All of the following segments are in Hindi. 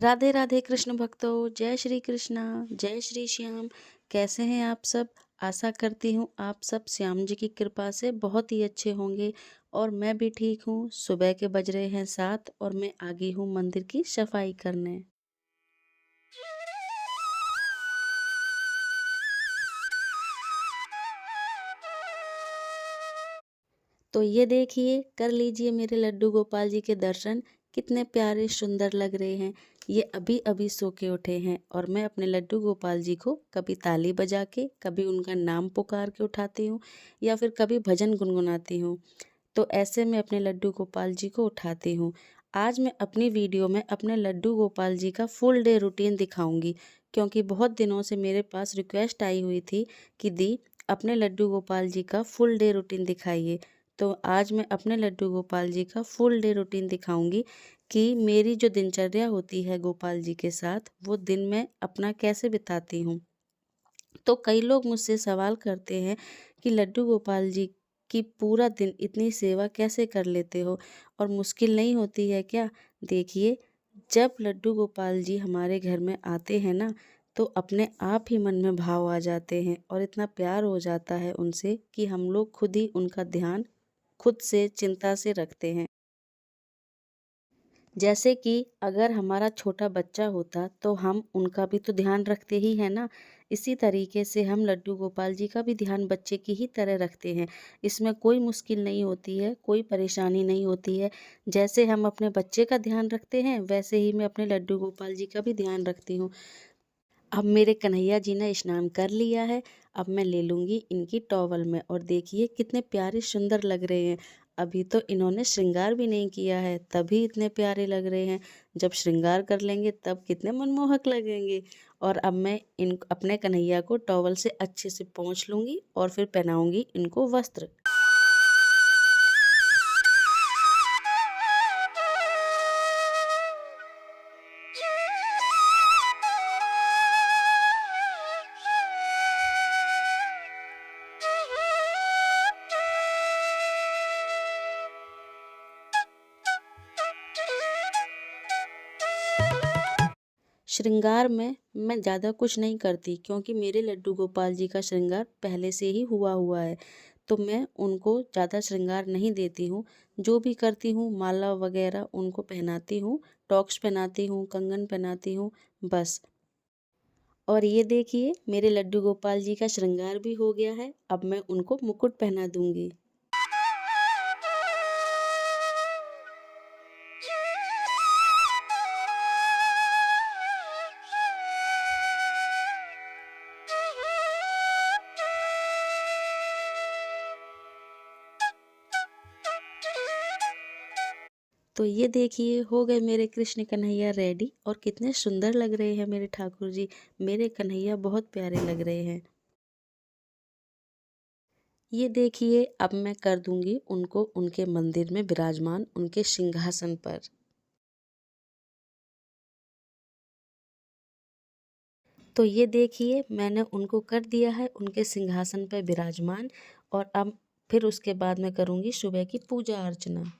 राधे राधे कृष्ण भक्तों, जय श्री कृष्णा, जय श्री श्याम। कैसे हैं आप सब? आशा करती हूँ आप सब श्याम जी की कृपा से बहुत ही अच्छे होंगे। और मैं भी ठीक हूँ। सुबह के बज रहे हैं 7 और मैं आ गई हूँ मंदिर की सफाई करने। तो ये देखिए, कर लीजिए मेरे लड्डू गोपाल जी के दर्शन। कितने प्यारे सुंदर लग रहे हैं। ये अभी अभी सो के उठे हैं और मैं अपने लड्डू गोपाल जी को कभी ताली बजा के, कभी उनका नाम पुकार के उठाती हूँ या फिर कभी भजन गुनगुनाती हूँ। तो ऐसे में अपने लड्डू गोपाल जी को उठाती हूँ। आज मैं अपनी वीडियो में अपने लड्डू गोपाल जी का फुल डे रूटीन दिखाऊंगी, क्योंकि बहुत दिनों से मेरे पास रिक्वेस्ट आई हुई थी कि दी अपने लड्डू गोपाल जी का फुल डे रूटीन दिखाइए। तो आज मैं अपने लड्डू गोपाल जी का फुल डे रूटीन दिखाऊंगी कि मेरी जो दिनचर्या होती है गोपाल जी के साथ, वो दिन में अपना कैसे बिताती हूँ। तो कई लोग मुझसे सवाल करते हैं कि लड्डू गोपाल जी की पूरा दिन इतनी सेवा कैसे कर लेते हो और मुश्किल नहीं होती है क्या? देखिए, जब लड्डू गोपाल जी हमारे घर में आते हैं ना, तो अपने आप ही मन में भाव आ जाते हैं और इतना प्यार हो जाता है उनसे कि हम लोग खुद ही उनका ध्यान खुद से चिंता से रखते हैं। जैसे कि अगर हमारा छोटा बच्चा होता तो हम उनका भी तो ध्यान रखते ही है ना। इसी तरीके से हम लड्डू गोपाल जी का भी ध्यान बच्चे की ही तरह रखते हैं। इसमें कोई मुश्किल नहीं होती है, कोई परेशानी नहीं होती है। जैसे हम अपने बच्चे का ध्यान रखते हैं, वैसे ही मैं अपने लड्डू गोपाल जी का भी ध्यान रखती हूँ। अब मेरे कन्हैया जी ने स्नान कर लिया है। अब मैं ले लूँगी इनकी टॉवल में और देखिए कितने प्यारे सुंदर लग रहे हैं। अभी तो इन्होंने श्रृंगार भी नहीं किया है, तभी इतने प्यारे लग रहे हैं। जब श्रृंगार कर लेंगे तब कितने मनमोहक लगेंगे। और अब मैं इन अपने कन्हैया को टॉवल से अच्छे से पोंछ लूँगी और फिर पहनाऊँगी इनको वस्त्र। श्रृंगार में मैं ज़्यादा कुछ नहीं करती, क्योंकि मेरे लड्डू गोपाल जी का श्रृंगार पहले से ही हुआ हुआ है। तो मैं उनको ज़्यादा श्रृंगार नहीं देती हूँ। जो भी करती हूँ, माला वगैरह उनको पहनाती हूँ, टॉक्स पहनाती हूँ, कंगन पहनाती हूँ, बस। और ये देखिए, मेरे लड्डू गोपाल जी का श्रृंगार भी हो गया है। अब मैं उनको मुकुट पहना दूंगी। तो ये देखिए, हो गए मेरे कृष्ण कन्हैया रेडी और कितने सुंदर लग रहे हैं मेरे ठाकुर जी। मेरे कन्हैया बहुत प्यारे लग रहे हैं। ये देखिए, अब मैं कर दूंगी उनको उनके मंदिर में विराजमान उनके सिंहासन पर। तो ये देखिए, मैंने उनको कर दिया है उनके सिंहासन पर विराजमान। और अब फिर उसके बाद मैं करूंगी सुबह की पूजा अर्चना।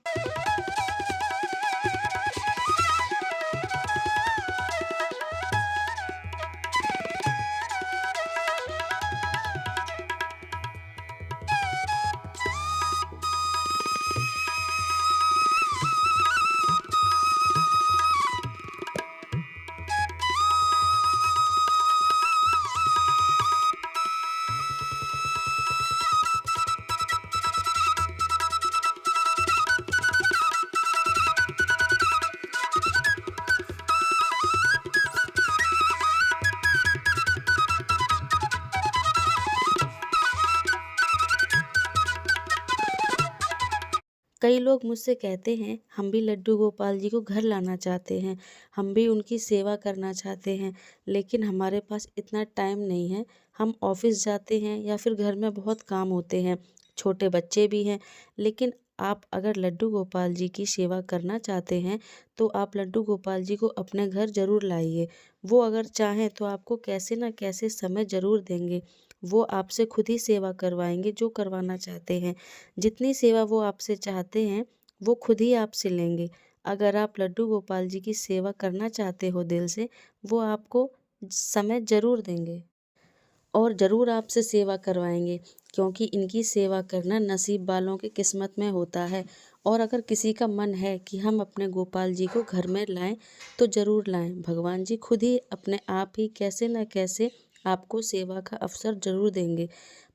कई लोग मुझसे कहते हैं हम भी लड्डू गोपाल जी को घर लाना चाहते हैं, हम भी उनकी सेवा करना चाहते हैं, लेकिन हमारे पास इतना टाइम नहीं है। हम ऑफिस जाते हैं या फिर घर में बहुत काम होते हैं, छोटे बच्चे भी हैं। लेकिन आप अगर लड्डू गोपाल जी की सेवा करना चाहते हैं तो आप लड्डू गोपाल जी को अपने घर ज़रूर लाइए। वो अगर चाहें तो आपको कैसे ना कैसे समय ज़रूर देंगे। वो आपसे खुद ही सेवा करवाएंगे जो करवाना चाहते हैं। जितनी सेवा वो आपसे चाहते हैं वो खुद ही आपसे लेंगे। अगर आप लड्डू गोपाल जी की सेवा करना चाहते हो दिल से, वो आपको समय ज़रूर देंगे और ज़रूर आपसे सेवा करवाएंगे, क्योंकि इनकी सेवा करना नसीब वालों की किस्मत में होता है। और अगर किसी का मन है कि हम अपने गोपाल जी को घर में लाएं, तो ज़रूर लाएं। भगवान जी खुद ही अपने आप ही कैसे न कैसे आपको सेवा का अवसर ज़रूर देंगे।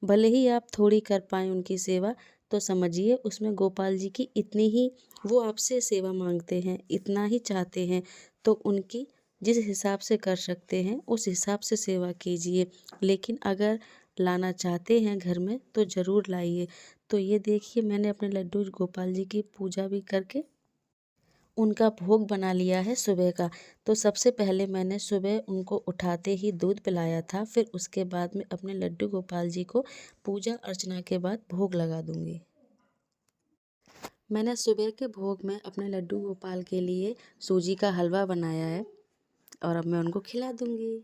भले ही आप थोड़ी कर पाएँ उनकी सेवा, तो समझिए उसमें गोपाल जी की इतनी ही वो आपसे सेवा मांगते हैं, इतना ही चाहते हैं, तो उनकी जिस हिसाब से कर सकते हैं उस हिसाब से सेवा कीजिए। लेकिन अगर लाना चाहते हैं घर में तो ज़रूर लाइए। तो ये देखिए, मैंने अपने लड्डू गोपाल जी की पूजा भी करके उनका भोग बना लिया है सुबह का। तो सबसे पहले मैंने सुबह उनको उठाते ही दूध पिलाया था, फिर उसके बाद में अपने लड्डू गोपाल जी को पूजा अर्चना के बाद भोग लगा दूंगी। मैंने सुबह के भोग में अपने लड्डू गोपाल के लिए सूजी का हलवा बनाया है और अब मैं उनको खिला दूंगी।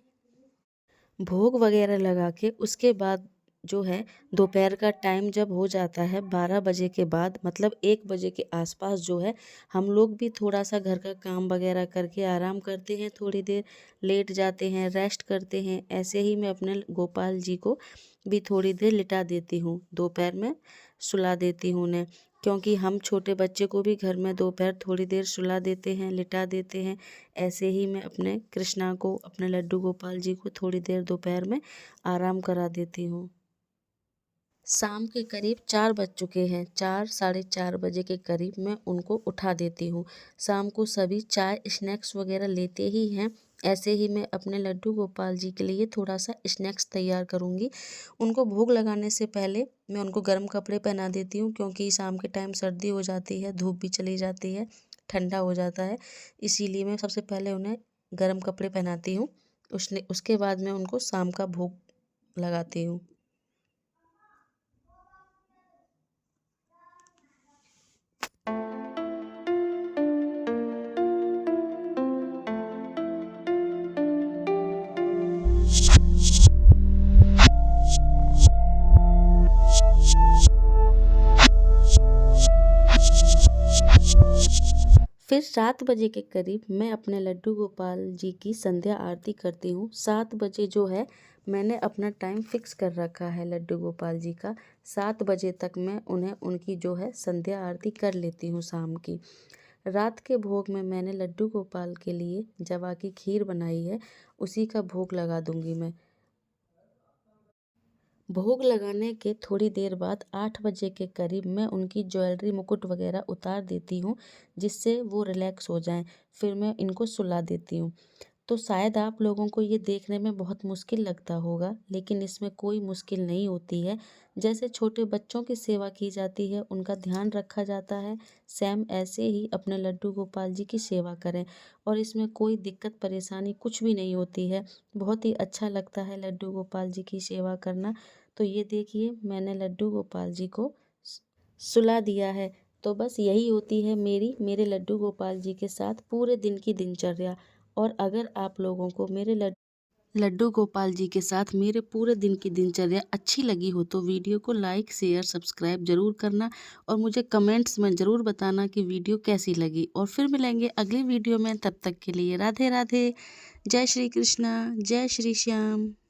भोग वगैरह लगा के उसके बाद जो है, दोपहर का टाइम जब हो जाता है 12 बजे के बाद, मतलब 1 बजे के आसपास जो है, हम लोग भी थोड़ा सा घर का काम वगैरह करके आराम करते हैं, थोड़ी देर लेट जाते हैं, रेस्ट करते हैं। ऐसे ही मैं अपने गोपाल जी को भी थोड़ी देर लिटा देती हूँ, दोपहर में सुला देती हूँ उन्हें, क्योंकि हम छोटे बच्चे को भी घर में दोपहर थोड़ी देर सुला देते हैं, लिटा देते हैं। ऐसे ही मैं अपने कृष्णा को, अपने लड्डू गोपाल जी को थोड़ी देर दोपहर में आराम करा देती हूँ। शाम के करीब 4 बज चुके हैं, 4 साढ़े 4 बजे के करीब मैं उनको उठा देती हूँ। शाम को सभी चाय स्नैक्स वगैरह लेते ही हैं। ऐसे ही मैं अपने लड्डू गोपाल जी के लिए थोड़ा सा स्नैक्स तैयार करूँगी। उनको भोग लगाने से पहले मैं उनको गर्म कपड़े पहना देती हूँ, क्योंकि शाम के टाइम सर्दी हो जाती है, धूप भी चली जाती है, ठंडा हो जाता है। इसीलिए मैं सबसे पहले उन्हें गर्म कपड़े पहनाती हूँ। उसके बाद मैं उनको शाम का भोग लगाती हूँ। फिर 7 बजे के करीब मैं अपने लड्डू गोपाल जी की संध्या आरती करती हूँ। 7 बजे जो है, मैंने अपना टाइम फिक्स कर रखा है लड्डू गोपाल जी का। 7 बजे तक मैं उन्हें उनकी जो है संध्या आरती कर लेती हूँ शाम की। रात के भोग में मैंने लड्डू गोपाल के लिए जवा की खीर बनाई है, उसी का भोग लगा दूंगी मैं। भोग लगाने के थोड़ी देर बाद 8 बजे के करीब मैं उनकी ज्वेलरी मुकुट वगैरह उतार देती हूँ, जिससे वो रिलैक्स हो जाएं। फिर मैं इनको सुला देती हूँ। तो शायद आप लोगों को ये देखने में बहुत मुश्किल लगता होगा, लेकिन इसमें कोई मुश्किल नहीं होती है। जैसे छोटे बच्चों की सेवा की जाती है, उनका ध्यान रखा जाता है, सेम ऐसे ही अपने लड्डू गोपाल जी की सेवा करें। और इसमें कोई दिक्कत परेशानी कुछ भी नहीं होती है। बहुत ही अच्छा लगता है लड्डू गोपाल जी की सेवा करना। तो ये देखिए, मैंने लड्डू गोपाल जी को सुला दिया है। तो बस यही होती है मेरे लड्डू गोपाल जी के साथ पूरे दिन की दिनचर्या। और अगर आप लोगों को मेरे लड्डू गोपाल जी के साथ मेरे पूरे दिन की दिनचर्या अच्छी लगी हो, तो वीडियो को लाइक शेयर सब्सक्राइब ज़रूर करना और मुझे कमेंट्स में ज़रूर बताना कि वीडियो कैसी लगी। और फिर मिलेंगे अगली वीडियो में, तब तक के लिए राधे राधे। जय श्री कृष्णा, जय श्री श्याम।